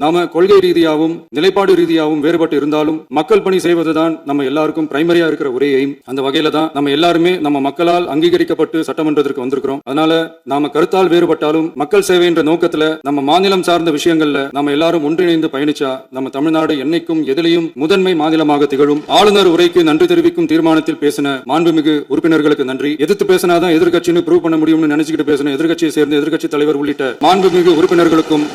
நாம கொள்கை ரீதியாகவும் நிலைப்பாடு ரீதியாகவும் வேறுபட்டு இருந்தாலும் மக்கள் பணி செய்வதுதான் நம்ம எல்லாருக்கும் பிரைமரியா இருக்கிற ஒரே எய்ம். அந்த வகையில தான் நம்ம எல்லாருமே நம்ம மக்களால் அங்கீகரிக்கப்பட்டு சட்டமன்றத்திற்கு வந்திருக்கிறோம். அதனால நாம கருத்தால் வேறுபட்டாலும் மக்கள் சேவை என்ற நோக்கத்துல நம்ம மாநிலம் சார்ந்த விஷயங்கள்ல நம்ம எல்லாரும் ஒன்றிணைந்து பயணிச்சா நம்ம தமிழ்நாடு என்னைக்கும் எதிலையும் முதன்மை மாநிலமாக திகழும். ஆளுநர் உரைக்கு நன்றி தெரிவிக்கும் தீர்மானத்தில் பேசின மாண்புமிகு உறுப்பினர்களுக்கு நன்றி. எதிர்த்து பேசினாதான் எதிர்கட்சின்னு ப்ரூவ் பண்ண முடியும்னு நினைச்சுக்கிட்டு பேசின எதிர்கட்சியை சேர்ந்த எதிர்கட்சி தலைவர் உள்ளிட்ட மாண்புமிகு உறுப்பினர்களுக்கும்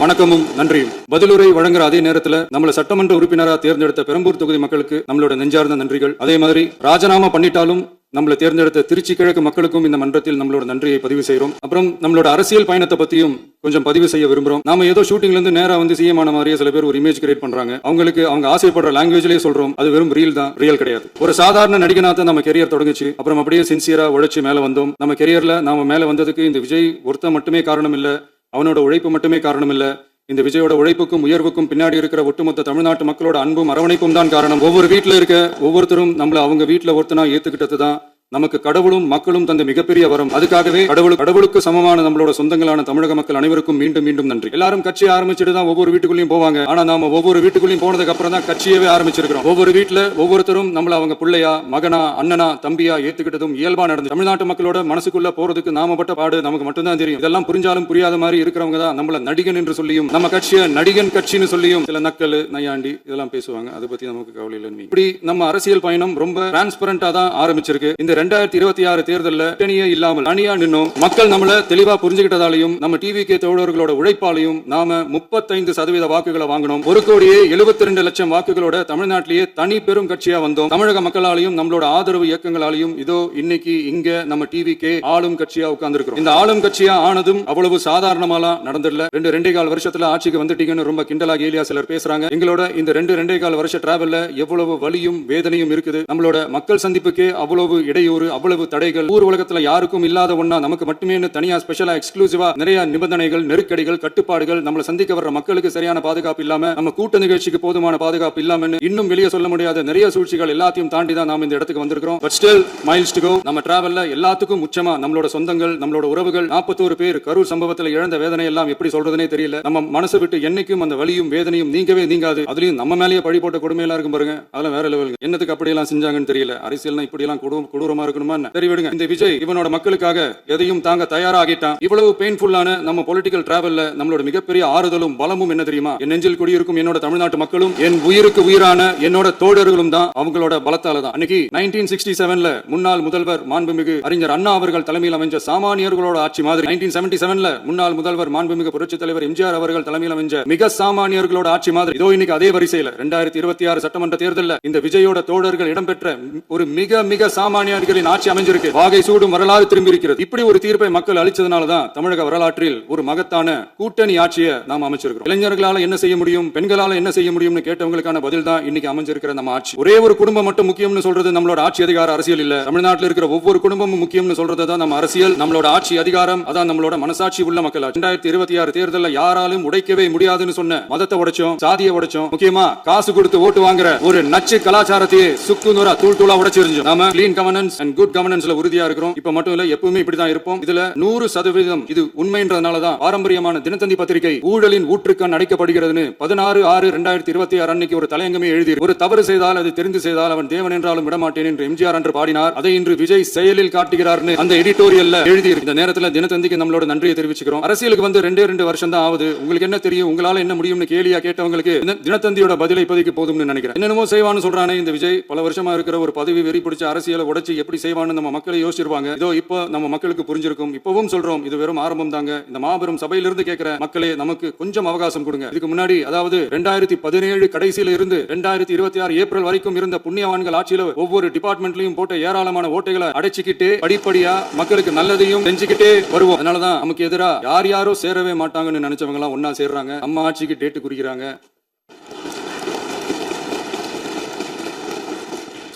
வணக்கமும் நன்றியும். பதிலுரை வழங்குற அதே நேரத்தில் நம்மள சட்டமன்ற உறுப்பினராக தேர்ந்தெடுத்த பெரம்பூர் தொகுதி மக்களுக்கு நம்மளோட நெஞ்சார்ந்த நன்றிகள். அதே மாதிரி ராஜினாமா பண்ணிட்டாலும் நம்மளை தேர்ந்தெடுத்த திருச்சி கிழக்கு மக்களுக்கும் இந்த மன்றத்தில் நம்மளோட நன்றியை பதிவு செய்கிறோம். அப்புறம் நம்மளோட அரசியல் பயணத்தை பத்தியும் கொஞ்சம் பதிவு செய்ய விரும்புறோம். நாம ஏதோ ஷூட்டிங்ல இருந்து நேரா வந்து சிஎம் ஆன மாதிரியே சில பேர் ஒரு இமேஜ் கிரியேட் பண்றாங்க. அவங்களுக்கு அவங்க ஆசைப்படுற லாங்குவேஜ்லயே சொல்றோம், அது வெறும் ரீல் தான், ரியல் கிடையாது. ஒரு சாதாரண நடிகனா தான் நம்ம கெரியர் தொடங்குச்சு. அப்புறம் அப்படியே சின்சியரா உழைச்சு மேல வந்தோம். நம்ம கெரியர்ல நாம மேல வந்ததுக்கு இந்த விஜய் ஒருத்த மட்டுமே காரணம் இல்ல, அவனோட உழைப்பு மட்டுமே காரணம் இல்ல. இந்த விஜயோட உழைப்புக்கும் உயர்வுக்கும் பின்னாடி இருக்கிற ஒட்டுமொத்த தமிழ்நாட்டு மக்களோட அன்பும் அரவணைப்பும் தான் காரணம். ஒவ்வொரு வீட்டுல இருக்க ஒவ்வொருத்தரும் நம்மள அவங்க வீட்டுல ஒருத்தனா ஏத்துக்கிட்டது தான் நமக்கு கடவுளும் மக்களும் தந்த மிகப்பெரிய வரம். அதுக்காகவே கடவுளுக்கு சமமான நம்மளோட சொந்தங்களான தமிழக மக்கள் அனைவருக்கும் மீண்டும் மீண்டும் நன்றி. எல்லாரும் கட்சி ஆரம்பிச்சுட்டு தான் ஒவ்வொரு வீட்டுக்குள்ளேயும் போவாங்க. ஆனா நாம ஒவ்வொரு வீட்டுக்குள்ளேயும் போனதுக்கு அப்புறம் தான் கட்சியவே ஆரம்பிச்சிருக்கிறோம். ஒவ்வொரு வீட்டுல ஒவ்வொருத்தரும் நம்மள அவங்க பிள்ளையா, மகனா, அண்ணனா, தம்பியா ஏத்துக்கிட்டதும் இயல்பா நடந்து தமிழ்நாட்டு மக்களோட மனசுக்குள்ள போறதுக்கு நாம பட்ட பாடு நமக்கு மட்டும்தான் தெரியும். இதெல்லாம் புரிஞ்சாலும் புரியாத மாதிரி இருக்கிறவங்க தான் நம்மள நடிகன் என்று சொல்லியும் நம்ம கட்சியை நடிகன் கட்சின்னு சொல்லியும் சில நக்கல் நையாண்டி இதெல்லாம் பேசுவாங்க. அதை பத்தி நமக்கு கவலை இல்லை. இப்படி நம்ம அரசியல் பயணம் ரொம்ப டிரான்ஸ்பரண்டா தான் ஆரம்பிச்சிருக்கு. இந்த 2026 தேர்தல்ல கூட்டணியே இல்லாமல் தனியா நின்னோம். மக்கள் நம்மள தெளிவா புரிஞ்சுக்கிட்டதாலையும் நம்ம டிவிகே தோழர்களோட உழைப்பாலையும் நாம 35% வாக்குகளை வாங்கினோம். 1,72,00,000 வாக்குகளோட தமிழ்நாட்டிலேயே தனி பெரும் கட்சியா வந்தோம். தமிழக மக்களாலையும் நம்மளோட ஆதரவு இயக்கங்களாலையும் இதோ இன்னைக்கு இங்க நம்ம டிவிகே ஆளும் கட்சியா உட்கார்ந்துருக்கிறோம். இந்த ஆளும் கட்சியா ஆனதும் அவ்வளவு சாதாரணமாலாம் நடந்துடல. 2.25 வருஷத்துல ஆட்சிக்கு வந்துட்டீங்கன்னு ரொம்ப கிண்டலா கேலியா சிலர் பேசுறாங்க. எங்களோட இந்த 2.25 வருஷ டிராவல்ல எவ்வளவு வலியும் வேதனையும் இருக்குது. நம்மளோட மக்கள் சந்திப்புக்கே அவ்வளவு இடையூறு, அவ்வளவு தடைகள், ஊர் உலகத்துல யாருக்கும் இல்லாத ஒண்ணா நமக்கு மட்டுமே தனியா ஸ்பெஷலா எக்ஸ்க்ளூசிவா நிறைய நிபந்தனைகள், நெருக்கடிகள், கட்டுப்பாடுகள், நம்மள சந்திக்க வர்ற மக்களுக்கு சரியான பாதுகாப்பு இல்லாம, நம்ம கூட்ட நிகழ்ச்சிக்கு போதுமான பாதுகாப்பு இல்லாம, இன்னும் வெளியே சொல்ல முடியாத நிறைய சூழ்ச்சிகள் எல்லாத்தையும் தாண்டி தான் நாம இந்த இடத்துக்கு வந்திருக்கிறோம். But still miles to go. நம்ம டிராவல்ல எல்லாத்துக்கும் உச்சமா நம்மளோட சொந்தங்கள், நம்மளோட உறவுகள் 41 பேர் கரூர் சம்பவத்துல இழந்த வேதனை எல்லாம் எப்படி சொல்றதுனே தெரியல. நம்ம மனசு விட்டு என்னைக்கும் அந்த வலியும் வேதனையும் நீங்கவே நீங்காது. அதுலயும் நம்ம மேலேயே பழி போட்ட கொடுமையெல்லாம் இருக்கும் பாருங்க, அதெல்லாம் வேற லெவல். என்னத்துக்கு அப்படி எல்லாம் செஞ்சாங்கன்னு தெரியல. அரசியல்னா இப்படி எல்லாம் கொடூரமா இருக்கணுமா? சரி விடுங்க. இந்த விஜய் இவனோட மக்களுக்காக எதையும் தாங்க தயாராகிட்டான். இவ்வளவு பெயின்ஃபுல்லான நம்ம பொலிட்டிக்கல் டிராவல்ல நம்மளோட மிகப்பெரிய ஆறுதலும் பலமும் என்ன தெரியுமா? என் நெஞ்சில் குடியிருக்கும் என்னோட தமிழ்நாட்டு மக்களும், என் உயிருக்கு உயிரான என்னோட தோழர்களும் தான். அவங்களோட பலத்தால தான் அன்னைக்கு 1967ல முன்னாள் முதல்வர் மாண்புமிகு அறிஞர் அண்ணா அவர்கள் தலைமையில் அமைஞ்ச சாமானியர்களோட ஆட்சி மாதிரி 1977ல முன்னாள் முதல்வர் மாண்புமிகு புரட்சித் தலைவர் எம்ஜிஆர் அவர்கள் தலைமையில் அமைஞ்ச மிக சாமானியர்களோட ஆட்சி மாதிரி இதோ இன்னைக்கு அதே வரிசையில 2026 சட்டமன்ற தேர்தல்ல இந்த விஜயோட தோழர்கள் இடம்பெற்ற ஒரு மிக மிக சாமானியர்களின் ஆட்சி அமைஞ்சிருக்கு. வாகை சூடும் வரலாறு திரும்பி இருக்கிறது. இப்படி ஒரு தீர்ப்பை மக்கள் அளிச்சதுனால தான் தமிழக வரலாற்றில் ஒரு மகத்தான கூட்டணி ஆட்சியை நாம் அமைச்சிருக்கிறோம். இளைஞர்களால என்ன செய்ய முடியும், பெண்களால என்ன செய்ய முடியும்னு கேட்டவங்களுக்கான பதில் தான் இன்னைக்கு அமைஞ்சிருக்கிற நம்ம ஆட்சி. ஒரே ஒரு குடும்பம் மட்டும் முக்கியம்னு சொல்றது நம்மளோட ஆட்சி அதிகார அரசியல் இல்ல. தமிழ்நாட்டில் இருக்கிற ஒவ்வொரு குடும்பமும் முக்கியம்னு சொல்றது தான் நம்ம அரசியல், நம்மளோட ஆட்சி அதிகாரம், அதான் நம்மளோட மனசாட்சி உள்ள மக்கள். 2026 தேர்தலில் யாராலும் உடைக்கவே முடியாதுன்னு சொன்ன மதத்தை உடைச்சோம், சாதியை உடைச்சோம், முக்கியமா காசு கொடுத்து ஓட்டு வாங்குற ஒரு நச்சு கலாச்சாரத்தையே சுக்கு நூறா தூள் தூளா உடைச்சிருந்தோம். நாம கிளீன் கவர்னன்ஸ் அண்ட் குட் கவர்னன்ஸ்ல உறுதியா இருக்கிறோம். இப்ப மட்டும் இல்ல, எப்பவுமே இப்படிதான் இருப்போம். இதுல 100% இது உண்மைன்றதுனாலதான் பாரம்பரியமான தினத்தந்தி பத்திரிகை ஊழலின் ஊற்றுக்கண் அடைக்கப்படுகிறதுன்னு 16/6/2026 அன்னைக்கு ஒரு தலையங்கமே எழுதி, ஒரு தவறு செய்தால் அது தெரிந்து செய்தால் அவன் தேவன் என்றாலும் விடமாட்டேன் என்று எம்ஜிஆர் அன்று பாடினார். அதை இன்று விஜய் செயலில் காட்டுகிறார்னு அந்த எடிட்டோரியல்ல எழுதி. இந்த நேரத்துல தினத்தந்திக்கு நம்மளோட நன்றியை தெரிவிச்சுக்கிறோம். அரசியலுக்கு வந்து 2 வருஷம் தான் ஆகுது. உங்களுக்கு என்ன தெரியும், உங்களால என்ன முடியும்னு கேலியா கேட்டவங்களுக்கு தினத்தந்தியோட பதிலை இப்போதைக்கு போதும்னு நினைக்கிறேன். என்னென்னமோ செய்வான்னு சொல்றானே இந்த விஜய், பல வருஷமா இருக்கிற ஒரு பதவி வெறி பிடிச்ச அரசியலை உடைச்சு எப்படி செய்வான்னு நம்ம மக்களை யோசிச்சிருவாங்க. இதோ இப்போ நம்ம மக்களுக்கு புரிஞ்சிருக்கும். இப்பவும் சொல்றோம், இது வெறும் ஆரம்பம் தாங்க. இந்த மாபெரும் சபையிலிருந்து கேட்கிற மக்களே, நமக்கு கொஞ்சம் அவகாசம் கொடுங்க. இதுக்கு முன்னாடி, அதாவது 2017 கடைசியில இருந்து 2026 ஏப்ரல் வரைக்கும் இருந்த புண்ணியவான்கள் ஆட்சியில ஒவ்வொரு டிபார்ட்மெண்ட்லயும் போட்ட ஏராளமான ஓட்டைகளை அடைச்சிக்கிட்டே படிப்படியா மக்களுக்கு நல்லதையும் செஞ்சுக்கிட்டே வருவோம். அதனாலதான் நமக்கு எதிரா யாரோ சேரவே மாட்டாங்கன்னு நினைச்சவங்க எல்லாம் ஒன்னா சேர்றாங்க. நம்ம ஆட்சிக்கு டேட்டு குறிக்கிறாங்க.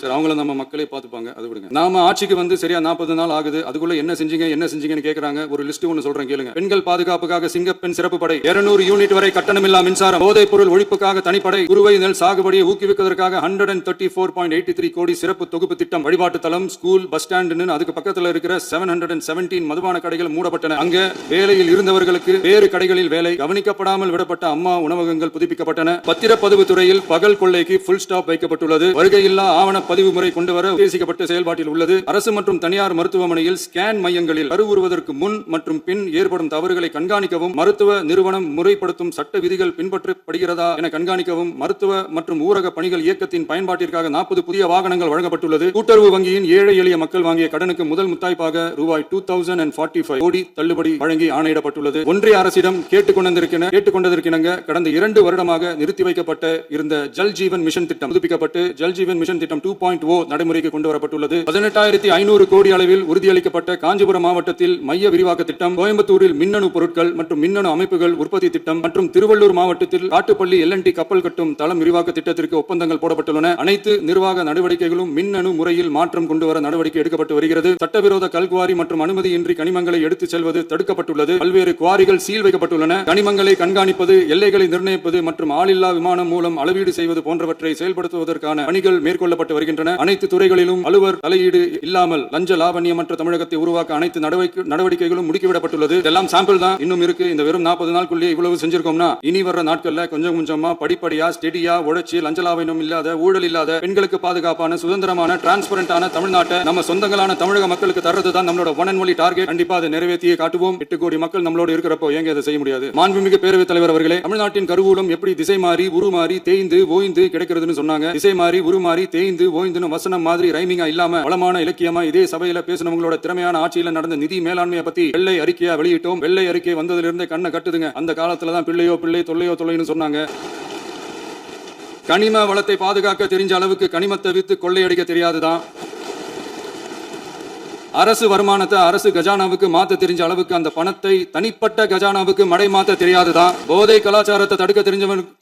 சரி, அவங்கள நம்ம மக்களே பார்த்துப்பாங்க, அது விடுங்க. நாம ஆட்சிக்கு வந்து சரியா 40 நாள் ஆகுது. அதுக்குள்ள என்ன செஞ்சீங்கன்னு கேக்குறாங்க. ஒரு லிஸ்ட் ஒன்னு சொல்றேன் கேளுங்க. பெண்கள் பாதுகாப்புக்காக சிங்கப்பெண் சிறப்பு படை, 200 யூனிட் வரை கட்டணமில்லா மின்சாரம், போதைப் பொருள் ஒழிப்புக்காக தனிப்படை, குறுவை நெல் சாகுபடியை ஊக்குவிப்பதற்காக 134.83 கோடி சிறப்பு தொகுப்பு திட்டம், வழிபாட்டு தளம், ஸ்கூல், பஸ் ஸ்டாண்ட், அதுக்கு பக்கத்துல இருக்கிற 717 மதுபான கடைகள் மூடப்பட்டன. அங்க வேலையில் இருந்தவர்களுக்கு வேறு கடைகளில் வேலை, கவனிக்கப்படாமல் விடப்பட்ட அம்மா உணவகங்கள் புதுப்பிக்கப்பட்டன. பத்திரப்பதிவு துறையில் பகல் கொள்ளைக்கு ஃபுல் ஸ்டாப் வைக்கப்பட்டுள்ளது. வருகையில்லா ஆவண பதிவு முறை கொண்டுவர உத்தேசிக்கப்பட்டு செயல்பாட்டில் உள்ளது. அரசு மற்றும் தனியார் மருத்துவமனையில் ஸ்கேன் மையங்களில் கருவுறுவதற்கு முன் மற்றும் பின் ஏற்படும் தவறுகளை கண்காணிக்கவும், மருத்துவ நிறுவனம் முறைப்படுத்தும் சட்ட விதிகள் பின்பற்றப்படுகிறதா என கண்காணிக்கவும், மருத்துவ மற்றும் ஊரக பணிகள் இயக்கத்தின் பயன்பாட்டிற்காக 40 புதிய வாகனங்கள் வழங்கப்பட்டுள்ளது. கூட்டுறவு வங்கியின் ஏழை எளிய மக்கள் வாங்கிய கடனுக்கு முதல் முத்தாய்ப்பாக ரூபாய் 2045 கோடி தள்ளுபடி வழங்கி ஆணையிடப்பட்டுள்ளது. ஒன்றிய அரசிடம் கேட்டுக்கொண்டதற்கிணங்க கடந்த 2 வருடமாக நிறுத்தி வைக்கப்பட்ட இருந்த ஜல் ஜீவன் மிஷன் திட்டம் புதுப்பிக்கப்பட்டு ஜல் ஜீவன் மிஷன் திட்டம் 2.0 நடைமுறைக்கு கொண்டு வரப்பட்டுள்ளது. 18,500 கோடி அளவில் உறுதியளிக்கப்பட்ட காஞ்சிபுரம் மாவட்டத்தில் மைய விரிவாக்க திட்டம், கோயம்புத்தூரில் மின்னணு பொருட்கள் மற்றும் மின்னணு அமைப்புகள் உற்பத்தி திட்டம் மற்றும் திருவள்ளூர் மாவட்டத்தில் காட்டுப்பள்ளி LNT கப்பல் கட்டும் தளம் விரிவாக்க திட்டத்திற்கு ஒப்பந்தங்கள் போடப்பட்டுள்ளன. அனைத்து நிர்வாக நடவடிக்கைகளும் மின்னணு முறையில் மாற்றம் கொண்டு வர நடவடிக்கை எடுக்கப்பட்டு வருகிறது. சட்டவிரோத கல்குவாரி மற்றும் அனுமதியின்றி கனிமங்களை எடுத்துச் செல்வது தடுக்கப்பட்டுள்ளது. பல்வேறு குவாரிகள் சீல் வைக்கப்பட்டுள்ளன. கனிமங்களை கண்காணிப்பது, எல்லைகளை நிர்ணயிப்பது மற்றும் ஆளில்லா விமானம் மூலம் அளவீடு செய்வது போன்றவற்றை செயல்படுத்துவதற்கான பணிகள் மேற்கொள்ளப்பட்டு வருகின்றன. அனைத்து துறைகளிலும் அலுவலர் தலையீடு இல்லாமல் லஞ்ச லாவண்யமற்ற தமிழகத்தை உருவாக்க அனைத்து நடவடிக்கைகளும் முடுக்கிவிடப்பட்டுள்ளது. இதெல்லாம் சாம்பிள் தான், இன்னும் இருக்கு. இந்த வெறும் 40 நாட்களுக்குள்ளே இவ்வளவு செஞ்சிருக்கோம்னா இனி வர்ற நாட்கள்ல கொஞ்சம் கொஞ்சமா படிப்படியா ஸ்டெடியா உழைச்சி லஞ்ச லாவண்யம் இல்லாத, ஊழல் இல்லாத, பெண்களுக்கு பாதுகாப்பான, சுதந்திரமான, டிரான்ஸ்பரண்டான தமிழ்நாட்டை நம்ம சொந்தங்களான தமிழக மக்களுக்கு தர்றதுதான் நம்மளோட ஒன் அண்ட் ஒன்லி டார்கெட். கண்டிப்பா அதை நிறைவேற்றியே காட்டுவோம். 8 கோடி மக்கள் நம்மளோட இருக்கிறப்போ ஏங்க அதை செய்ய முடியாது? மாண்புமிகு பேரவைத் தலைவர் அவர்களே, தமிழ்நாட்டின் கருவூலம் எப்படி திசை மாறி உருமாறி தேய்ந்து ஓய்ந்து கிடைக்கிறதுன்னு சொன்னாங்க. திசை மாறி உருமாறி தேய்ந்து ஓய்ந்துன்னு வசனம் மாதிரி ரைமிங்கா இல்லாம வளமான இலக்கியமா இதே சபையில பேசினவங்களோட திறமையான ஆட்சியில நடந்த நிதி மேலாண்மையை பத்தி வெள்ளை அறிக்கையா வெளியிட்டோம். வெள்ளை அறிக்கை வந்ததிலிருந்து கண்ணை கட்டுதுங்க. அந்த காலத்துலதான் பிள்ளையோ பிள்ளை தொல்லையோ தொல்லைன்னு சொன்னாங்க. கனிம வளத்தை பாதுகாக்க தெரிஞ்ச அளவுக்கு கனிமத்தை வித்து கொள்ளையடிக்க தெரியாதுதான். அரசு வருமானத்தை அரசு கஜானாவுக்கு மாத்த தெரிஞ்ச அளவுக்கு அந்த பணத்தை தனிப்பட்ட கஜானாவுக்கு மடை மாத்த தெரியாதுதான். போதை கலாச்சாரத்தை தடுக்க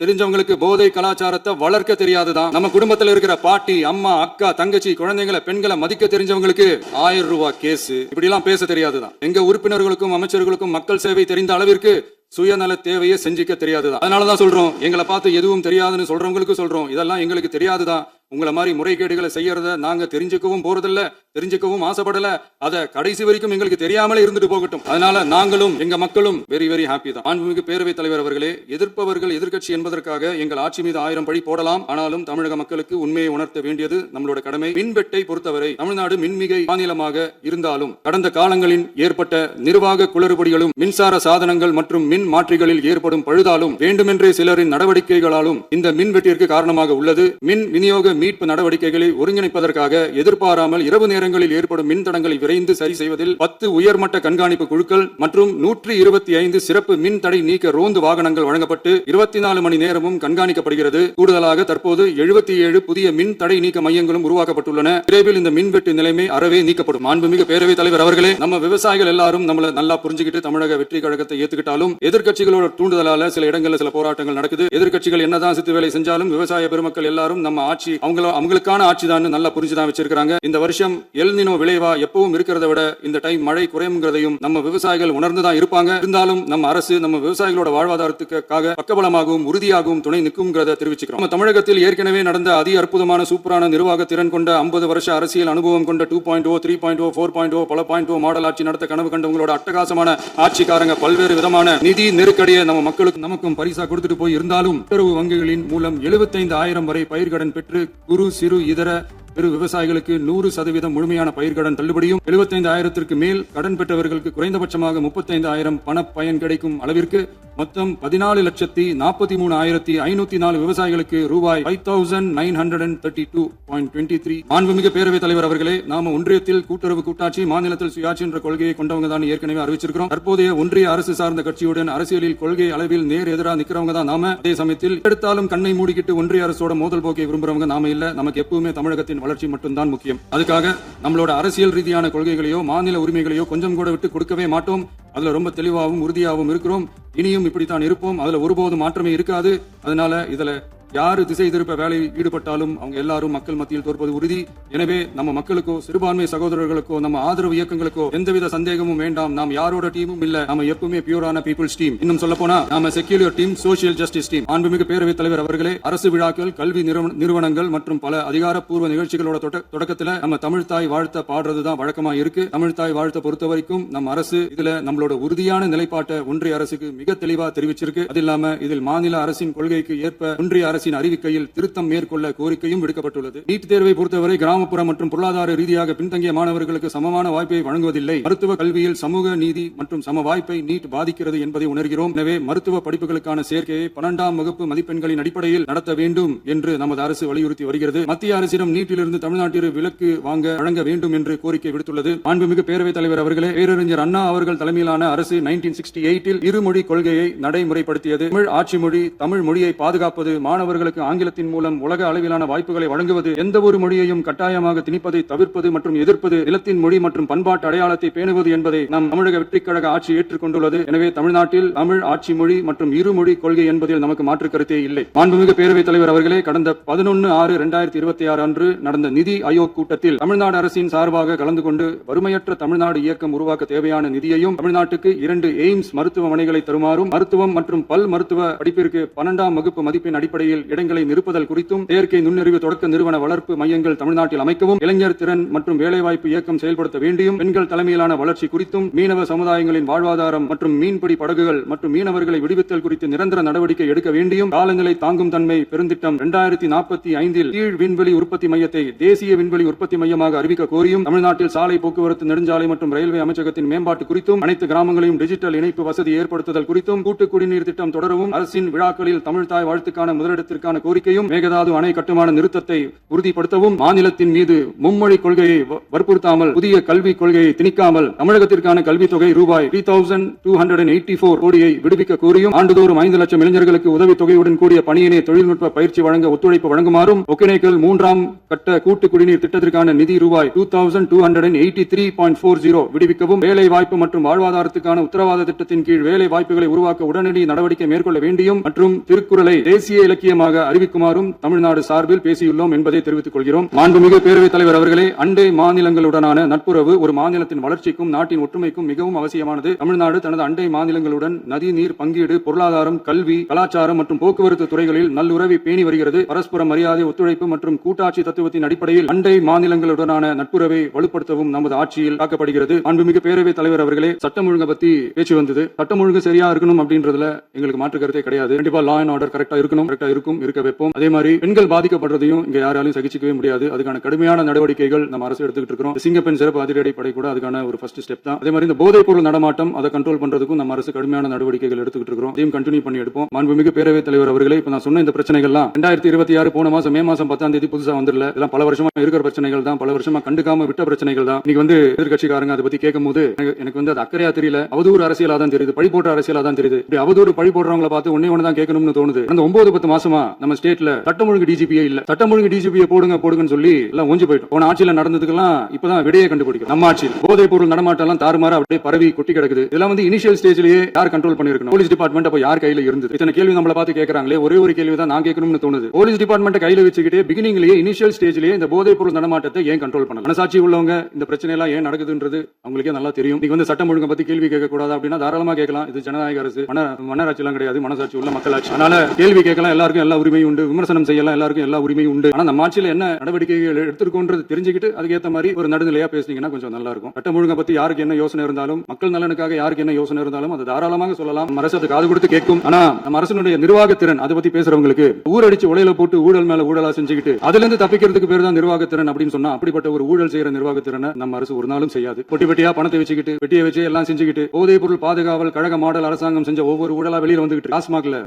தெரிஞ்சவங்களுக்கு போதை கலாச்சாரத்தை வளர்க்க தெரியாதுதான். நம்ம குடும்பத்துல இருக்கிற பாட்டி, அம்மா, அக்கா, தங்கச்சி, குழந்தைகளை, பெண்களை மதிக்க தெரிஞ்சவங்களுக்கு 1000 ரூபாய் கேஸ் இப்படி எல்லாம் பேச தெரியாதுதான். எங்க உறுப்பினர்களுக்கும் அமைச்சர்களுக்கும் மக்கள் சேவை தெரிந்த அளவிற்கு சுயநல தேவையை செஞ்சிக்க தெரியாதுதான். அதனாலதான் சொல்றோம், எங்களை பார்த்து எதுவும் தெரியாதுன்னு சொல்றவங்களுக்கு சொல்றோம், இதெல்லாம் எங்களுக்கு தெரியாதுதான். உங்களை மாதிரி முறைகேடுகளை செய்யறத நாங்க தெரிஞ்சுக்கவும் போறதில்ல, தெரிஞ்சுக்கவும் ஆசைப்படல. அத கடைசி வரைக்கும் எங்களுக்கு தெரியாமலே இருந்துட்டு போகட்டும். அதனால நாங்களும் எங்க மக்களும் வெரி வெரி ஹாப்பி தான். மாண்புமிகு பேரவைத் தலைவர் அவர்களே, எதிர்ப்பவர்கள் எதிர்க்கட்சி என்பதற்காக எங்கள் ஆட்சி மீது 1000 பழி போடலாம். ஆனாலும் தமிழக மக்களுக்கு உண்மையை உணர்த்த வேண்டியது நம்மளோட கடமை. மின்வெட்டை பொறுத்தவரை தமிழ்நாடு மின்மிகை மாநிலமாக இருந்தாலும் கடந்த காலங்களில் ஏற்பட்ட நிர்வாக குளறுபடிகளும், மின்சார சாதனங்கள் மற்றும் மின் மாற்றிகளில் ஏற்படும் பழுதாலும், வேண்டுமென்றே சிலரின் நடவடிக்கைகளாலும் இந்த மின்வெட்டிற்கு காரணமாக உள்ளது. மின் விநியோக மீட்பு நடவடிக்கைகளை ஒருங்கிணைப்பதற்காக எதிர்பாராமல் இரவு நேரங்களில் ஏற்படும் மின் தடங்களை விரைந்து சரி செய்வதில் 10 உயர்மட்ட கண்காணிப்பு குழுக்கள் மற்றும் 125 சிறப்பு மின் தடை நீக்க ரோந்து வாகனங்கள் வழங்கப்பட்டு 24 மணி நேரமும் கண்காணிக்கப்படுகிறது. கூடுதலாக தற்போது 77 புதிய மின் தடை நீக்க மையங்களும் உருவாக்கப்பட்டுள்ளன. விரைவில் இந்த மின்வெட்டு நிலைமை அறவே நீக்கப்படும். மாண்புமிகு பேரவைத் தலைவர் அவர்களே, நம்ம விவசாயிகள் எல்லாரும் நம்மள நல்லா புரிஞ்சுக்கிட்டு தமிழக வெற்றி கழகத்தை ஏத்துக்கிட்டாலும் எதிர்க்கட்சிகளோட தூண்டுதலால சில இடங்களில் சில போராட்டங்கள் நடக்குது. எதிர்க்கட்சிகள் என்னதான் சித்து வேலை செஞ்சாலும் விவசாய பெருமக்கள் எல்லாரும் நம்ம ஆட்சி அவங்களுக்கான ஆட்சி தான் நல்லா புரிஞ்சுதான் வச்சிருக்காங்க. இந்த வருஷம் எல் நினோ விளைவா எப்பவும் இருக்கிறத விட இந்த டைம் மழை குறையுங்கிறதையும் நம்ம விவசாயிகள் உணர்ந்துதான் இருப்பாங்க. இருந்தாலும் நம்ம அரசு நம்ம விவசாயிகளோட வாழ்வாதாரத்துக்காக பக்கபலமாகவும் உறுதியாகவும் துணை நிற்கும்ங்கிறத தெரிவிச்சுக்கிறோம். நம்ம தமிழகத்தில் ஏற்கனவே நடந்த அதி அற்புதமான சூப்பரான நிர்வாக திறன் கொண்ட 50 வருஷ அரசியல் அனுபவம் கொண்ட 2.0, 3.0, 4.0 பல 0.0 மாடல் ஆட்சி நடத்த கனவு கண்டவங்களோட அட்டகாசமான ஆட்சிக்காரங்க பல்வேறு விதமான நிதி நெருக்கடியை நம்ம மக்களுக்கு நமக்கும் பரிசா கொடுத்துட்டு போய் இருந்தாலும் கூட்டுறவு வங்கிகளின் மூலம் 75,000 வரை பயிர்கடன் பெற்று குறு சிறு இதர பெரு விவசாயிகளுக்கு 100% முழுமையான பயிர்கடன் தள்ளுபடியும், 75,000க்கு மேல் கடன் பெற்றவர்களுக்கு குறைந்தபட்சமாக 35,000 பண பயன் கிடைக்கும் அளவிற்கு மொத்தம் 14,43,504 விவசாயிகளுக்கு ரூபாய் 5,932.23. மாண்புமிகு பேரவைத் தலைவர் அவர்களே, நாம ஒன்றியத்தில் கூட்டுறவு கூட்டாட்சி, மாநிலத்தில் சுயாட்சி என்ற கொள்கையை கொண்டவங்க தான் ஏற்கனவே அறிவிச்சிருக்கிறோம். தற்போதைய ஒன்றிய அரசு சார்ந்த கட்சியுடன் அரசியலில் கொள்கை அளவில் நேர் எதிராக நிக்கிறவங்க தான் நாம. அதே சமயத்தில் எடுத்தாலும் கண்ணை மூடிக்கிட்டு ஒன்றிய அரசோட மோதல் போக்கை விரும்புறவங்க நாம இல்ல. நமக்கு எப்பவுமே தமிழகத்தின் வளர்ச்சி மட்டும்தான் முக்கியம். அதுக்காக நம்மளோட அரசியல் ரீதியான கொள்கைகளையோ மாநில உரிமைகளையோ கொஞ்சம் கூட விட்டு கொடுக்கவே மாட்டோம். அதுல ரொம்ப தெளிவாகவும் உறுதியாகவும் இருக்கிறோம். இனியும் இப்படித்தான் இருப்போம். அதுல ஒருபோதும் மாற்றமே இருக்காது. அதனால இதுல யாரு திசை திருப்ப வேலையில் ஈடுபட்டாலும் அவங்க எல்லாரும் மக்கள் மத்தியில் தோற்பது உறுதி. எனவே நம்ம மக்களுக்கோ சிறுபான்மை சகோதரர்களுக்கோ நம்ம ஆதரவு இயக்கங்களுக்கோ எந்தவித சந்தேகமும் வேண்டாம். நாம் யாரோட டீமும் இல்ல. நம்ம எப்பவுமே பியூரான பீப்புள்ஸ் டீம். இன்னும் சொல்ல போனா நாம secular team, social justice team. மாண்புமிகு பேரவைத் தலைவர் அவர்களே, அரசு விழாக்கள், கல்வி நிறுவனங்கள் மற்றும் பல அதிகாரப்பூர்வ நிகழ்ச்சிகளோட தொடக்கத்துல நம்ம தமிழ் தாய் வாழ்த்த பாடுறதுதான் வழக்கமா இருக்கு. தமிழ் தாய் வாழ்த்த பொறுத்த வரைக்கும் நம்ம அரசு இதுல நம்மளோட உறுதியான நிலைப்பாட்டை ஒன்றிய அரசுக்கு மிக தெளிவா தெரிவிச்சிருக்கு. அது இல்லாம இதில் மாநில அரசின் கொள்கைக்கு ஏற்ப ஒன்றிய அரசின் அறிவிக்கையில் திருத்தம் மேற்கொள்ள கோரிக்கையும் விடுக்கப்பட்டுள்ளது. நீட் தேர்வை பொறுத்தவரை கிராமப்புற மற்றும் பொருளாதார ரீதியாக பின்தங்கிய மாணவர்களுக்கு சமமான வாய்ப்பை வழங்குவதில்லை. மருத்துவ கல்வியில் சமூக நீதி மற்றும் சம வாய்ப்பை நீட் பாதிக்கிறது என்பதை உணர்கிறோம். எனவே மருத்துவ படிப்புகளுக்கான சேர்க்கையை 12ஆம் வகுப்பு மதிப்பெண்களின் அடிப்படையில் நடத்த வேண்டும் என்று நமது அரசு வலியுறுத்தி வருகிறது. மத்திய அரசிடம் நீட்டிலிருந்து தமிழ்நாட்டிற்கு விலக்கு வழங்க வேண்டும் என்று கோரிக்கை விடுத்துள்ளது. மாண்புமிகு பேரவைத் தலைவர் அவர்களே, பேரறிஞர் அண்ணா அவர்கள் தலைமையிலான அரசு 1968 இருமொழி கொள்கையை நடைமுறைப்படுத்தியது. தமிழ் ஆட்சி மொழி, தமிழ் மொழியை பாதுகாப்பது, மாணவர்களுக்கு ஆங்கிலத்தின் மூலம் உலக அளவிலான வாய்ப்புகளை வழங்குவது, எந்த ஒரு மொழியையும் கட்டாயமாக திணிப்பதை தவிர்ப்பது மற்றும் எதிர்ப்பது, நிலத்தின் மொழி மற்றும் பண்பாட்டு அடையாளத்தை பேணுவது என்பதை நம் தமிழக வெற்றிக் கழக ஆட்சி ஏற்றுக்கொண்டுள்ளது. எனவே தமிழ்நாட்டில் தமிழ் ஆட்சி மொழி மற்றும் இருமொழி கொள்கை என்பதில் நமக்கு மாற்று கருத்தே இல்லை. மாண்புமிகு பேரவைத் தலைவர் அவர்களே, கடந்த 11/6/2026 அன்று நடந்த நிதி ஆயோக் கூட்டத்தில் தமிழ்நாடு அரசின் சார்பாக கலந்து கொண்டு வறுமையற்ற தமிழ்நாடு இயக்கம் உருவாக்க தேவையான நிதியையும், தமிழ்நாட்டுக்கு 2 எய்ம்ஸ் மருத்துவமனைகளை தருமாறும், மருத்துவம் மற்றும் பல் மருத்துவ படிப்பிற்கு 12ஆம் வகுப்பு மதிப்பெண் அடிப்படையில் இடங்களை நிரப்புதல் குறித்தும், செயற்கை நுண்ணறிவு தொடக்க நிறுவன வளர்ப்பு மையங்கள் தமிழ்நாட்டில் அமைக்கவும், இளைஞர் திறன் மற்றும் வேலைவாய்ப்பு இயக்கம் செயல்படுத்த வேண்டியும், பெண்கள் தலைமையிலான வளர்ச்சி குறித்தும், மீனவ சமுதாயங்களின் வாழ்வாதாரம் மற்றும் மீன்பிடி படகுகள் மற்றும் மீனவர்களை விடுவித்தல் குறித்து நிரந்தர நடவடிக்கை எடுக்க வேண்டியும், காலநிலை தாங்கும் தன்மை பெருந்திட்டம் 2045 கீழ் விண்வெளி உற்பத்தி மையத்தை தேசிய விண்வெளி உற்பத்தி மையமாக அறிவிக்க கோரியும், தமிழ்நாட்டில் சாலை போக்குவரத்து, நெடுஞ்சாலை மற்றும் ரயில்வே அமைச்சகத்தின் மேம்பாட்டு குறித்தும், அனைத்து கிராமங்களையும் டிஜிட்டல் இணைப்பு வசதி ஏற்படுத்துதல் குறித்தும், கூட்டு குடிநீர் திட்டம் தொடரவும், அரசின் விழாக்களில் தமிழ் தாய் வாழ்த்துக்கான முதலிடத்திற்கான கோரிக்கையும், மேகதாது அணை கட்டுமான நிறுத்தத்தை உறுதிப்படுத்தவும், மாநிலத்தின் மீது மும்மொழி கொள்கையை வற்புறுத்தாமல் புதிய கல்விக் கொள்கையை திணிக்காமல் தமிழகத்திற்கான கல்வித் தொகை ரூபாய் 3284 கோடியை விடுவிக்க கோரியும், ஆண்டுதோறும் 5 லட்சம் இளைஞர்களுக்கு உதவி தொகையுடன் கூடிய பணியினை தொழில்நுட்ப பயிற்சி வழங்க ஒத்துழைப்பு வழங்குமாறும், ஒகேனக்கல் 3ஆம் கட்ட கூட்டு குடிநீர் திட்டத்திற்கான நிதி ரூபாய் 2283.40 விடுவிக்கவும், வேலை வாய்ப்பு மற்றும் வாழ்வாதாரத்துக்கான உத்தரவாத திட்டத்தின் கீழ் வேலை வாய்ப்புகளை உருவாக்க உடனடி நடவடிக்கை மேற்கொள்ள வேண்டியும் மற்றும் திருக்குறளை தேசிய இலக்கியமாக அறிவிக்குமாறும் தமிழ்நாடு சார்பில் பேசியுள்ளோம் என்பதை தெரிவித்துக் கொள்கிறோம். மாண்புமிகு பேரவைத் தலைவர் அவர்களே, அண்டை மாநிலங்களுடனான நட்புறவு ஒரு மாநிலத்தின் வளர்ச்சிக்கும் நாட்டின் ஒற்றுமைக்கும் மிகவும் அவசியமானது. தமிழ்நாடு தனது அண்டை மாநிலங்களுடன் நதி நீர் பங்கீடு, பொருளாதாரம், கல்வி, கலாச்சாரம் மற்றும் போக்குவரத்து துறைகளில் நல்லுறவை பேணி வருகிறது. பரஸ்பர மரியாதை, ஒத்துழைப்பு மற்றும் கூட்டாட்சி தத்துவத்தின் அடிப்படையில் அண்டை மாநிலங்களுடனான நட்புறவை வலுப்படுத்தவும் நமது ஆட்சியில் காக்கப்படுகிறது. மாண்புமிகு பேரவைத் தலைவர் அவர்களே, சட்டம் ஒழுங்கு பத்தி பேச்சு வந்தது. சட்டம் ஒழுங்கு சரியா இருக்கணும் அப்படின்றதுல எங்களுக்கு மாற்று கருத்தே கிடையாது. கண்டிப்பா லா அண்ட் ஆர்டர் கரெக்டா இருக்கணும், கரெக்டா இருக்கும், இருக்க வைப்போம். அதே மாதிரி பெண்கள் பாதிக்கப்படுறதையும் இங்க யாராலும் சகிச்சுக்கவே முடியாது. அதுக்கான கடுமையான நடவடிக்கைகள் நம்ம அரசு எடுத்துக்கிட்டு இருக்கிறோம். சிங்கப்பெண் சிறப்பு அதிரடி படை கூட அதுக்கான ஒரு ஃபர்ஸ்ட் ஸ்டெப் தான். அதே மாதிரி இந்த போதைப் பொருள் நடமாட்டம் அதை கண்ட்ரோல் பண்றதுக்கும் நம்ம அரசு கடுமையான நடவடிக்கைகள் எடுத்துக்கிட்டு இருக்கிறோம். அதையும் கண்டினியூ பண்ணி எடுப்போம். மாண்புமிகு பேரவைத் தலைவர் அவர்களே, இப்ப நான் சொன்ன இந்த பிரச்சனைகள்லாம் 2026 போன மாசம் மே மாசம் 10ஆம் தேதி புதுசா வந்துடல. இதெல்லாம் பல வருஷமா இருக்கிற பிரச்சனைகள் தான், பல வருஷமா கண்டுக்காம விட்ட பிரச்சனைகள் தான். இன்னைக்கு எதிர்க்கட்சிக்காரங்க அதை பத்தி கேட்கும் போது எனக்கு அது அக்கறையா தெரியல, அவதூறு அரசியலா தான் தெரியுது, பழி போட்ட அரசியலா தான் தெரியுது. இப்படி அவதூறு பழி போடுறவங்களை பார்த்து ஒன்னே ஒண்ணுதான் கேட்கணும்னு தோணுது. அந்த 9-10 மாசமா நம்ம ஸ்டேட்ல சட்டம் ஒழுங்கு டிஜிபியே இல்ல. சட்டம் ஒழுங்கு டிஜிபியை போடுங்கன்னு சொல்லி எல்லாம் ஒஞ்சி போயிட்டோம். போன ஆட்சியில நடந்ததுக்கெல்லாம் இப்பதான் விடையை கண்டுபிடிக்கும். நம்ம ஆட்சியில் போதைப் பொருள் நடமாட்டம் எல்லாம் தாறுமாறா அப்படியே பரவி கொட்டி கிடக்குது. இதெல்லாம் இனிஷியல் ஸ்டேஜ்லயே யார் கண்ட்ரோல் பண்ணிருக்கணும்? போலீஸ் டிபார்ட்மெண்ட் அப்ப யார் கையில இருந்தது? இத்தனை கேள்வி நம்மள பார்த்து கேட்கறாங்களே, ஒரே ஒரு கேள்வி தான் நான் கேட்கணும்னு தோணுது. போலீஸ் டிபார்ட்மெண்ட் கையில வச்சுக்கிட்டே பிகினிங்லயே இனிஷியல் ஸ்டேஜ்லயே இந்த போதைப் பொருள் நடமாட்டத்தை ஏன் கண்ட்ரோல் பண்ணல? மனசாட்சி உள்ளவங்க இந்த பிரச்சனை எல்லாம் ஏன் நடக்குதுன்றது அவங்களுக்கே நல்லா தெரியும். நீங்க சட்டம் ஒழுங்கு பத்தி கேள்வி கேட்க கூடாது அப்படின்னா தாராளமா கேட்கலாம். இது ஜனநாயக அரசு, மன்னராட்சி எல்லாம் கிடையாது, மனசாட்சி உள்ள மக்களாட்சி. அதனால கேள்வி கேட்கலாம், எல்லாருக்கும் எல்லா உரிமையும் உண்டு. விமர்சனம் செய்யலாம், எல்லாருக்கும் எல்லா உரிமையும் உண்டு. ஆனா நம்ம ஆட்சியில என்ன நடவடிக்கைகள் எடுத்திருக்கோன்றது தெரிஞ்சுக்கிட்டு அதுக்கேற்ற மாதிரி ஒரு நடுநிலையா பேசுனீங்கன்னா கொஞ்சம் நல்லா இருக்கும். சட்டம் ஒழுங்கு பத்தி யாருக்கு என்ன யோசனை இருந்தாலும், மக்கள் நலனுக்காக யாருக்கு என்ன யோசனை இருந்தாலும் அது தாராளமாக சொல்லலாம். நம்ம அரசு அது காது கொடுத்து கேட்கும். ஆனா நம்ம அரசினுடைய நிர்வாகத்திறன் அதை பத்தி பேசுறவங்களுக்கு ஊரடிச்சு உலையில போட்டு ஊழல் மேல ஊழலா செஞ்சுக்கிட்டு அதுல இருந்து தப்பிக்கிறதுக்கு பேர் தான் நிர்வாகத்திறன் அப்படின்னு சொன்னா, அப்படிப்பட்ட ஒரு ஊழல் செய்யற நிர்வாகத்திறனை நம்ம அரசு ஒரு நாளும் செய்யாது. பொட்டி பெட்டியா பணத்தை வச்சுக்கிட்டு பெட்டியை வச்சு எல்லாம் செஞ்சுக்கிட்டு போதைப் பொருள் பாதுகாவல் கழக மாடல் அரசாங்கம் செஞ்ச ஒவ்வொரு ஊழலா வெளியில வந்துகிட்டு டாஸ்மாக்ல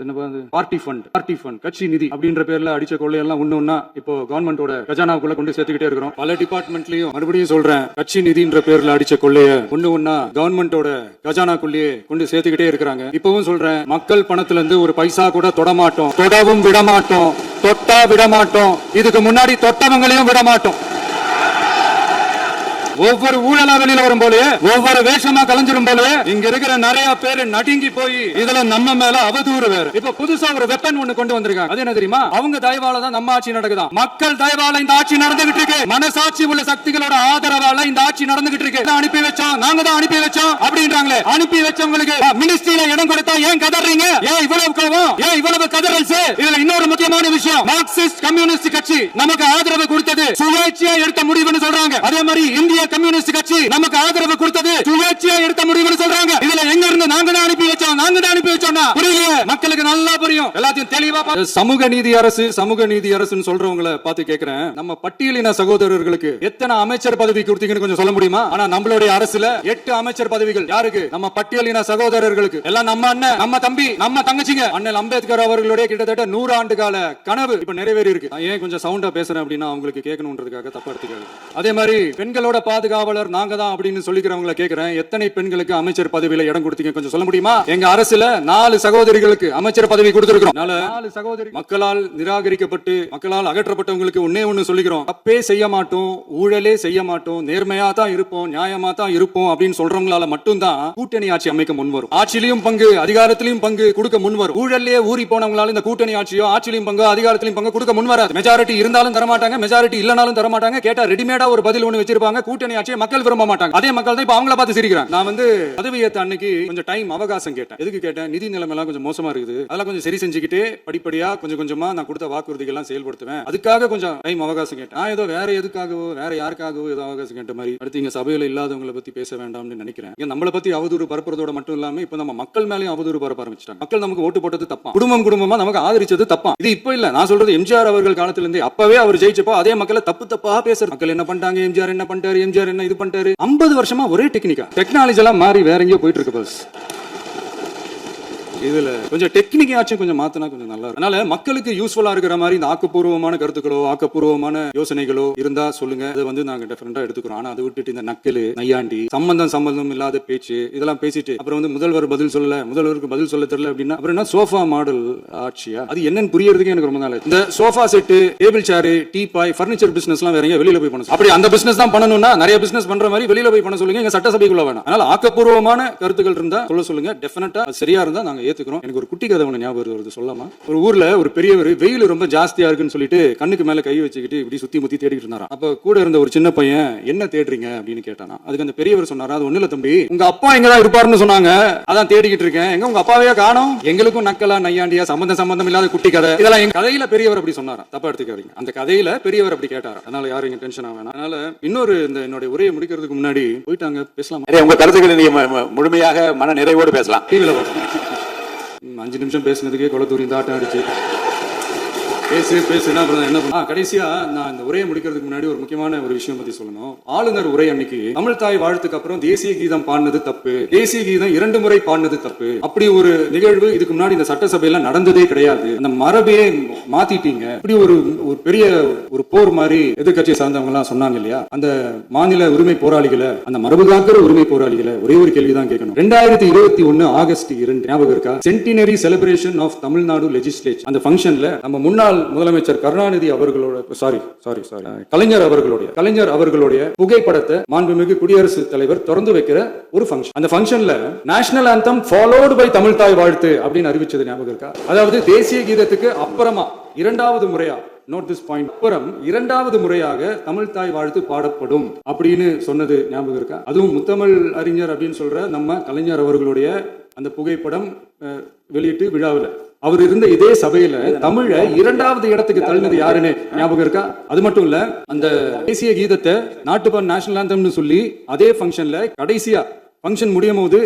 பார்ட்டி ஃபண்ட் கட்சி நிதி அப்படின்ற பேர்ல அடிச்ச கொள்ளையெல்லாம் ஒண்ணுன்னா இப்போ கவர்மெண்டோட கஜானாவுக்குள்ள கொண்டு சேர்த்துக்கிட்டே இருக்கிறோம். பல டிபார்ட்மெண்ட்லயும் மறுபடியும் சொல்றேன், கட்சி நிதின்ற பேர்ல அடிச்ச கொள்ளைய ஒண்ணா கவர்மெண்டோட கஜானாக்குள்ளேயே கொண்டு சேர்த்துக்கிட்டே இருக்கிறாங்க. இப்பவும் சொல்றேன், மக்கள் பணத்துல இருந்து ஒரு பைசா கூட தொடமாட்டோம், தொடவும் விடமாட்டோம், தொட்டா விடமாட்டோம், இதுக்கு முன்னாடி தொட்டவங்களையும் விடமாட்டோம். ஒவ்வொரு ஊழலா வெளியில வரும் போல, ஒவ்வொரு வேஷமா கலைஞ்சிரும் போல இங்க இருக்கிற நிறைய பேரு நடுங்கி போய் இதுல நம்ம மேல அவதூறு வேற. இப்ப புதுசா ஒரு வெப்பன் ஒண்ணு கொண்டு வந்திருக்காங்க. அது என்ன தெரியுமா? அவங்க தயவால தான் நம்ம ஆட்சி நடக்குதா. மக்கள் தயவால இந்த ஆட்சி நடந்துகிட்டு இருக்கு. மனசாட்சி உள்ள சக்திகளோட ஆதரவால இந்த ஆட்சி நடந்துகிட்டு இருக்கு. அனுப்பி வச்சோம், நாங்க தான் அனுப்பி வச்சோம் அப்படின்றாங்களே. அனுப்பி வச்சவங்களுக்கு மினிஸ்ட்ரியில இடம் கொடுத்தா ஏன் கதறீங்க? ஏன் இவ்வளவு கோவம்? ஏன் இவ்வளவு கதறல்? இதுல இன்னொரு முக்கியமான விஷயம், மார்க்சிஸ்ட் கம்யூனிஸ்ட் கட்சி நமக்கு ஆதரவு கொடுத்தது சுயேட்சையா எடுத்த முடிவுன்னு சொல்றாங்க. அதே மாதிரி இந்திய கம்யூனிஸ்ட் கட்சி நமக்கு ஆதரவு கொடுத்தது சுயேட்சையா எடுத்த முடிவுன்னு சொல்றாங்க. இதுல எங்க இருந்து நாங்க தான் அனுப்பி வச்சோம், நாங்க தான் அனுப்பி வச்சோம்னா புரியல. மக்களுக்கு நல்லா புரியும், எல்லாத்தையும் தெளிவா. சமூக நீதி அரசு, சமூக நீதி அரசுன்னு சொல்றவங்கள பார்த்து கேக்குறேன், நம்ம பட்டியலின சகோதரர்களுக்கு எத்தனை அமைச்சர் பதவி கொடுத்தீங்கன்னு கொஞ்சம் சொல்ல முடியுமா? ஆனா நம்மளுடைய அரசுல 8 அமைச்சர் பதவிகள் யாருக்கு? நம்ம பட்டியலின சகோதரர்களுக்கு. எல்லாம் நம்ம அண்ணன், நம்ம தம்பி, நம்ம தங்கச்சிங்க. அண்ணல் அம்பேத்கர் அவர்களுடைய கிட்டத்தட்ட 100 ஆண்டு கால கனவு இப்ப நிறைவேறி இருக்கு. ஏன் கொஞ்சம் சவுண்டா பேசுறேன் அப்படின்னா அவங்களுக்கு கேட்கணும்ன்றதுக்காக தப்பா எடுத்துக்காது. அதே மாதிரி பெண்களோட பாதுகாவலர் நாங்க தான் அப்படின்னு சொல்லிக்கிறவங்கள கேட்கிறேன், எத்தனை பெண்களுக்கு அமைச்சர் பதவியில இடம் கொடுத்தீங்க கொஞ்சம் சொல்ல முடியுமா? எங்க அரசுல 4 சகோதரிகளுக்கு அமைச்சர் பதவி கொடுத்திருக்கிறோம். 4 சகோதரி மக்களால் நிராகரிக்கப்பட்டு மக்களால் அகற்றப்பட்டவங்களுக்கு ஒண்ணு சொல்லிக்கிறோம், தப்பே செய்ய மாட்டோம், ஊழலே செய்ய மாட்டோம், நேர்மையா தான் இருப்போம், நியாயமா தான் இருப்போம் அப்படின்னு சொல்றவங்களால மட்டும்தான் கூட்டணி ஆட்சி அமைக்க முன்வரும். ஆட்சியிலும் பங்கு, அதிகாரத்திலும் பங்கு கொடுக்க முன்வரும். ஊழலே ஊறி போனவங்களால இந்த கூட்டணி ஆட்சியோ ஆட்சியிலும் பங்கு அதிகாரத்திலும் பங்கு கொடுக்க முன்வராது. மெஜாரிட்டி இருந்தாலும் தரமாட்டாங்க, மெஜாரிட்டி இல்லனாலும் தரமாட்டாங்க. கேட்டா ரெடிமேடா ஒரு பதில் ஒண்ணு வச்சிருப்பாங்க. கூட்டணி ஆட்சியை மக்கள் விரும்ப மாட்டாங்க. அதே மக்கள் தான் இப்ப அவங்கள பார்த்து சிரிக்கிறாங்க. நான் பதவியேற்ற அன்னைக்கு கொஞ்சம் டைம் அவகாசம் கேட்டேன். எதுக்கு கேட்டேன்? நிதி நிலைமை எல்லாம் கொஞ்சம் மோசமா இருக்குது, அதெல்லாம் கொஞ்சம் சரி செஞ்சுக்கிட்டு படிப்படியா கொஞ்சம் கொஞ்சமா நான் கொடுத்த வாக்குறுதிகள் எல்லாம் செயல்படுத்துவேன், அதுக்காக கொஞ்சம் டைம் அவகாசம் கேட்டேன். நான் ஏதோ வேற எதுக்காகவோ வேற யாருக்காகவோ ஏதோ அவகாசம் கேட்ட மாதிரி. அடுத்து இங்க சபையில இல்லாதவங்களை பத்தி பேச வேண்டாம்னு நினைக்கிறேன். நம்மளை பத்தி அவதூறு பரப்புறதோட மட்டும் இல்லாம இப்ப நம்ம மக்கள் மேலேயும் அவதூறு பரப்ப ஆரம்பிச்சிட்டாங்க. மக்கள் நமக்கு ஓட்டு போட்டது தப்பா, குடும்பமா நமக்கு ஆதரிச்சது தப்பா. இது இப்ப இல்ல, நான் சொல்றது எம்ஜிஆர் அவர்கள் காலத்துல இருந்தே. அப்பவே அவர் ஜெயிச்சப்போ அதே மக்களை தப்பா பேசுற மக்கள் என்ன பண்ணிட்டாங்க, எம்ஜிஆர் என்ன பண்ணிட்டாரு, எம்ஜிஆர் என்ன இது பண்ணிட்டாரு. 50 வருஷமா ஒரே டெக்னிக்கா, டெக்னாலஜி எல்லாம் மாறி வேற எங்கேயோ போயிட்டு இருக்கு. பஸ் இதுல கொஞ்சம் டெக்னிக்காச்சும் கொஞ்சம் மாத்தினா கொஞ்சம் நல்லா இருக்கும். அதனால மக்களுக்கு யூஸ்ஃபுல்லா இருக்கிற மாதிரி இந்த ஆக்கப்பூர்வமான கருத்துக்களோ ஆக்கப்பூர்வமான யோசனைகளோ இருந்தா சொல்லுங்க, அதை நாங்க டிஃபரெண்டா எடுத்துக்கிறோம். ஆனா அதை விட்டுட்டு இந்த நக்கலு நையாண்டி சம்பந்தம் இல்லாத பேச்சு இதெல்லாம் பேசிட்டு அப்புறம் முதல்வர் பதில் சொல்லல, முதல்வருக்கு பதில் சொல்ல தெரியல அப்படின்னா அப்புறம் என்ன சோஃபா மாடல் ஆட்சியா? அது என்னன்னு புரியறதுக்கு எனக்கு ரொம்ப நாள். இந்த sofa set, table chair, teapoy, furniture business எல்லாம் வேற வெளியில போய் பண்ணணும். அப்படி அந்த பிசினஸ் தான் பண்ணணும்னா நிறைய பிசினஸ் பண்ற மாதிரி வெளியில போய் பண்ண சொல்லுங்க, எங்க சட்டசபைக்குள்ள வேணாம். அதனால ஆக்கப்பூர்வமான கருத்துக்கள் இருந்தா சொல்ல சொல்லுங்க, டெஃபினட்டா சரியா இருந்தா நாங்க ஏத்துக்கிறோம். எனக்கு ஒரு குட்டி கதை ஒண்ணு ஞாபகம் வருது, சொல்லாமா? ஒரு ஊர்ல ஒரு பெரியவர் வெயில் ரொம்ப ஜாஸ்தியா இருக்குன்னு சொல்லிட்டு கண்ணுக்கு மேல கை வச்சுக்கிட்டு இப்படி சுத்தி முத்தி தேடிட்டு இருந்தாராம். அப்ப கூட இருந்த ஒரு சின்ன பையன் என்ன தேடுறீங்க அப்படின்னு கேட்டானா. அதுக்கு அந்த பெரியவர் சொன்னாரா, அது ஒண்ணு இல்ல தம்பி, உங்க அப்பா எங்கதான் இருப்பாருன்னு சொன்னாங்க, அதான் தேடிக்கிட்டு இருக்கேன். எங்க உங்க அப்பாவையா காணோம்? எங்களுக்கும் நக்கலா நையாண்டியா சம்பந்தம் இல்லாத குட்டி கதை இதெல்லாம் எங்க கதையில பெரியவர் அப்படி சொன்னாரா, தப்பா எடுத்துக்காதீங்க. அந்த கதையில பெரியவர் அப்படி கேட்டாரா, அதனால யாரும் இங்க டென்ஷன் ஆக வேணாம். அதனால இன்னொரு இந்த என்னோட உரையை முடிக்கிறதுக்கு முன்னாடி போயிட்டாங்க பேசலாம். உங்க கருத்துக்களை நீங்க முழுமையாக மன நிறைவோடு பேசலாம். 5 நிமிஷம் பேசுனதுக்கே கொளத்தூரி இந்த ஆட்டம் அடிச்சு பேசுனா அப்புறம் என்ன பண்ண. கடைசியா நான் இந்த உரையை முடிக்கிறதுக்கு முன்னாடி ஒரு முக்கியமான ஒரு விஷயம் பத்தி சொல்லணும். ஆளுநர் உரை அன்னைக்கு தமிழ் தாய் வாழ்த்துக்கு அப்புறம் தேசிய கீதம் பாடினது தப்பு, தேசிய கீதம் 2 முறை பாடினது தப்பு. அப்படி ஒரு நிகழ்வு இதுக்கு முன்னாடி இந்த சட்டசபையில நடந்ததே கிடையாது. அந்த மரபையே மாத்திட்டீங்க. இப்படி ஒரு பெரிய ஒரு போர் மாதிரி எதிர்கட்சியை சார்ந்தவங்க எல்லாம் சொன்னாங்க இல்லையா, அந்த மாநில உரிமை போராளிகளை, அந்த மரபு காக்கிற உரிமை போராளிகளை ஒரே ஒரு கேள்விதான் கேட்கணும். 2021 ஆகஸ்ட் 2 ஞாபகம் இருக்கா? Centenary celebration of Tamil Nadu legislature. அந்த ஃபங்க்ஷன்ல நம்ம முன்னாள் முதலமைச்சர் கருணாநிதி அவர்களோட கலைஞர் அவர்களுடைய புகைப்படத்தை மாண்புமிகு குடியரசுத் தலைவர் திறந்து வைக்கிற ஒரு ஃபங்க்ஷன். அந்த ஃபங்க்ஷன்ல national anthem followed by Tamil Thai Vazhthu அப்படின்னு அறிவிச்சது ஞாபகம் இருக்கா? அதாவது தேசிய கீதத்துக்கு அப்புறமா 2வது முறையா, நோட் திஸ் பாயிண்ட், அப்புறம் 2வது முறையாக தமிழ் தாய் வாழ்த்து பாடப்படும் அப்படின்னு சொன்னது ஞாபகம் இருக்கா? அதுவும் முத்தமிழ் அறிஞர் அப்படின்னு சொல்ற நம்ம கலைஞர் அவர்களுடைய அந்த புகைப்படம் வெளியிட்டு விழாவில் அவர் இருந்த இதே சபையில தமிழ 2வது இடத்துக்கு தள்ளினது யாருன்னு ஞாபகம் இருக்கா? அது மட்டும் இல்ல, அந்த தேசிய கீதத்தை நாட்டுப்பான் நேஷனல் ஆந்தம்னு சொல்லி அதே ஃபங்க்ஷன்ல கடைசியா ஃபங்க்ஷன் முடியும் போது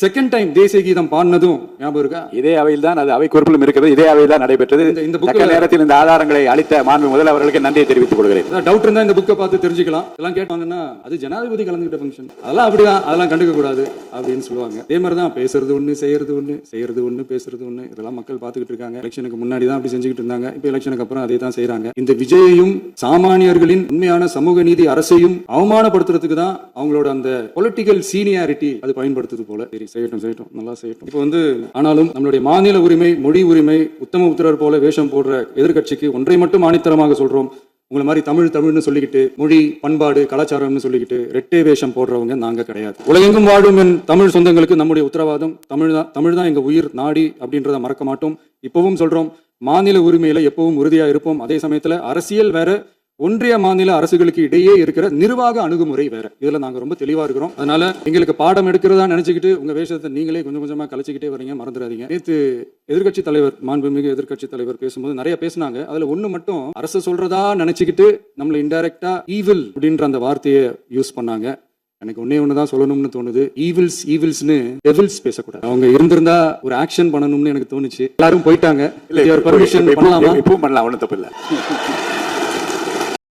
செகண்ட் டைம் தேசிய கீதம் பாடினதும் ஞாபகம் இருக்கா? இதே அவையில் தான், அது அவை குறிப்பிலும் இருக்கிறது, இதே அவையில் தான் நடைபெற்றது. இந்த நேரத்தில் இந்த ஆதாரங்களை அளித்த மாண்பு முதல்வர்களுக்கு நன்றியை தெரிவித்துக் கொள்கிறேன். டவுட் இருந்தா இந்த புக்கை பார்த்து தெரிஞ்சுக்கலாம். எல்லாம் கேட்டாங்கன்னா அது ஜனாதிபதி கலந்துகிட்ட ஃபங்க்ஷன், அதெல்லாம் அப்படிதான், அதெல்லாம் கண்டுக்க கூடாது அப்படின்னு சொல்லுவாங்க. அதே மாதிரி தான் பேசுறது ஒண்ணு, செய்யறது ஒண்ணு, பேசுறது ஒண்ணு. இதெல்லாம் மக்கள் பார்த்துக்கிட்டு இருக்காங்க. எலெக்ஷனுக்கு முன்னாடி தான் அப்படி செஞ்சுக்கிட்டு இருந்தாங்க. இப்ப எலெக்ஷனுக்கு அப்புறம் அதே தான் செய்யறாங்க. இந்த விஜயையும் சாமானியர்களின் உண்மையான சமூக நீதி அரசையும் அவமானப்படுத்துறதுக்கு தான் அவங்களோட அந்த பொலிட்டிக்கல் சீனியாரிட்டி அது பயன்படுத்துது போல. செய்யட்டும், நல்லா செய்யட்டும். இப்போ ஆனாலும் நம்மளுடைய மாநில உரிமை, மொழி உரிமை, உத்தம உத்தரர் போல வேஷம் போடுற எதிர்கட்சிக்கு ஒன்றை மட்டும் ஆணித்தரமாக சொல்றோம், உங்களை மாதிரி தமிழ்னு சொல்லிக்கிட்டு மொழி பண்பாடு கலாச்சாரம்னு சொல்லிக்கிட்டு ரெட்டை வேஷம் போடுறவங்க நாங்க கிடையாது. உலகெங்கும் வாழும் என் தமிழ் சொந்தங்களுக்கு நம்முடைய உத்தரவாதம் தமிழ் தான் எங்க உயிர் நாடி அப்படின்றத மறக்க மாட்டோம். இப்பவும் சொல்றோம், மாநில உரிமையில எப்பவும் உறுதியா இருப்போம். அதே சமயத்துல அரசியல் வேற, ஒன்றிய மாநில அரசுகளுக்கு இடையே இருக்கிற நிர்வாக அணுகுமுறை வேற. இதுல நாங்க ரொம்ப தெளிவா இருக்கிறோம். அதனால எங்களுக்கு பாடம் எடுக்கிறதா நினைச்சுக்கிட்டு உங்க வேஷத்தை நீங்களே கொஞ்சம் கொஞ்சமா கலைச்சிக்கிட்டே வரீங்க, மறந்துடாதீங்க. நேற்று எதிர்க்கட்சி தலைவர், மாண்புமிகு எதிர்க்கட்சி தலைவர் பேசும்போது நிறைய பேசினாங்க. அதுல ஒண்ணு மட்டும் அரசு சொல்றதா நினைச்சுக்கிட்டு நம்மள இன்டைரக்டா ஈவில் அப்படின்ற அந்த வார்த்தையை யூஸ் பண்ணாங்க. எனக்கு ஒண்ணுதான் சொல்லணும்னு தோணுது. ஈவில்ஸ்னு டெவில்ஸ் பேசக்கூடாது. அவங்க இருந்திருந்தா ஒரு ஆக்ஷன் பண்ணணும்னு எனக்கு தோணுச்சு. எல்லாரும் போயிட்டாங்க. பர்மிஷன் பண்ணலாமா? இப்பவும் பண்ணலாம், ஒன்றும் தப்பு இல்லை.